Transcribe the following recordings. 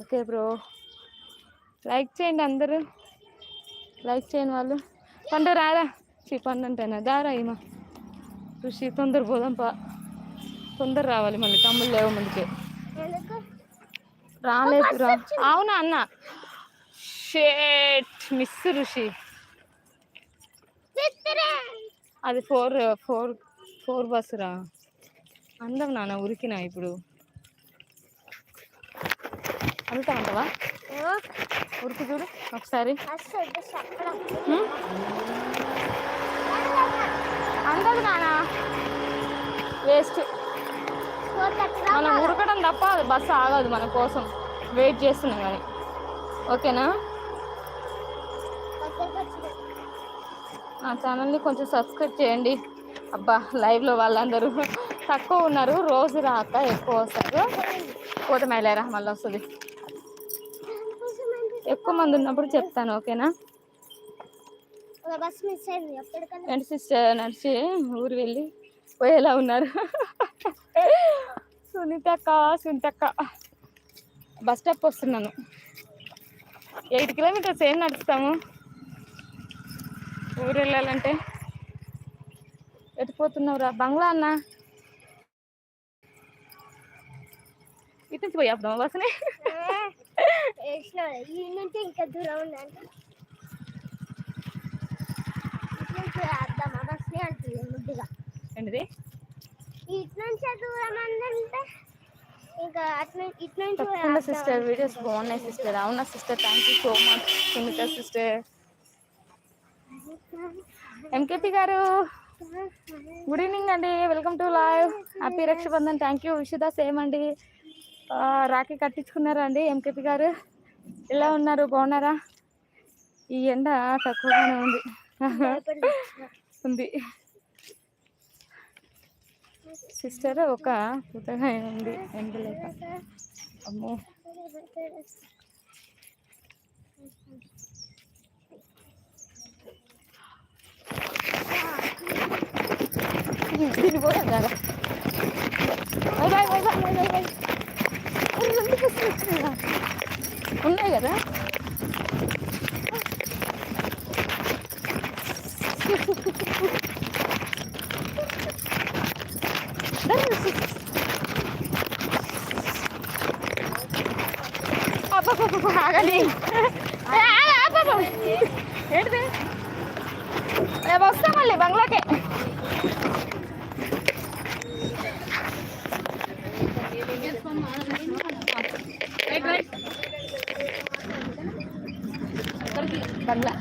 Okay bro, like చేయండి అందరూ, like చేయని వాళ్ళు. పండు రారా, పండు అంటేనా దారా ఏమో ఋషి, తొందర పోదాంపా, తొందర రావాలి మళ్ళీ తమ్ముళ్ళు లేవు ముందుకే. రాలేదు రా, అవునా అన్న, షేట్ మిస్ ఋషి. అది ఫోర్ ఫోర్ ఫోర్ బస్ రా. అందం నాన్న ఉరికినా ఇప్పుడు అంతా అంటవా, ఉరికి చూడు ఒకసారి. అందదు నాన్న, వేస్ట్. మనం ఉరకడం తప్ప బస్సు ఆగదు మన కోసం, వెయిట్ చేస్తున్నాం కానీ. ఓకేనా, నా ఛానల్ని కొంచెం సబ్స్క్రైబ్ చేయండి. అబ్బా లైవ్లో వాళ్ళందరూ తక్కువ ఉన్నారు, రోజు రాక ఎక్కువ వస్తారు. పోతే మేలేరా మళ్ళీ వస్తుంది. ఎక్కువ మంది ఉన్నప్పుడు చెప్తాను, ఓకేనా. ఏంటి సిస్టర్, నడిచి ఊరు వెళ్ళి పోయేలా ఉన్నారు. సునీతక్క బస్ స్టాప్ వస్తున్నాను. 8 కిలోమీటర్స్ ఏం నడుస్తాము ఊరు వెళ్ళాలంటే. ఎటుపోతున్నావురా బంగ్లా అన్న, ఇటు నుంచి పోయేద్దాం బస్సుని. ఇంకా దూరం ఉందంటే ముద్దుగా ఏంటిది, ఇటు నుంచి దూరం అంటే ఇంకా ఇటు నుంచి. సిస్టర్ వీడియోస్ బాగున్నాయి సిస్టర్. అవునా sister, thank you so much Sunitha sister. MKP గారు గుడ్ ఈవినింగ్ అండి, welcome to live. Happy Rakshabandhan. Thank you విషిద, సేమ్ అండి. రాఖీ కట్టించుకున్నారా అండి ఎంకేపీ గారు? ఎలా ఉన్నారు, బాగున్నారా? ఈ ఎండ తక్కువగానే ఉంది సిస్టర్, ఒక పుస్తకం ఉంది ఎండలేక. అమ్మో దీన్ని పోదాం కదా. ఉన్నాయి కదా. ఆగండి, ఏంటిది వస్తా మళ్ళీ బంగ్లాకే. బంగ్లా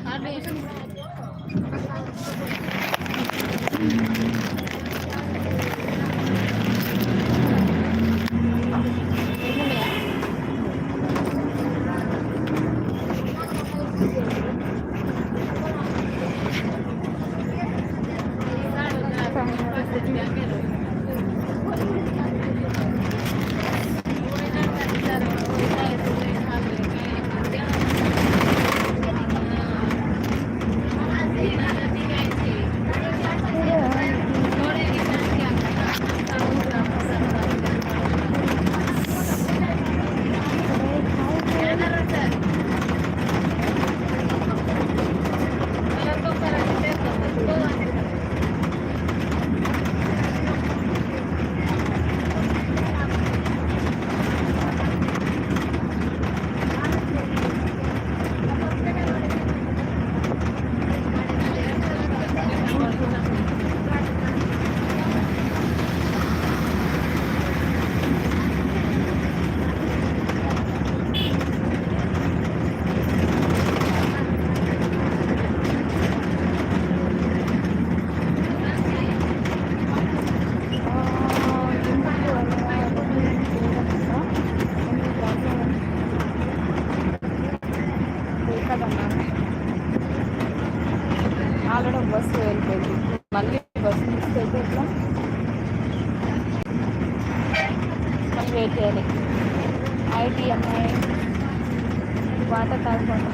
ఆల్రెడీ బస్సు వెళ్ళిపోయింది, మళ్ళీ బస్సు మిస్ అయితే ఇట్లా మళ్ళీ వెయిట్ చేయాలి. ఐటీఎంఐ వాటర్ తాగుతాను.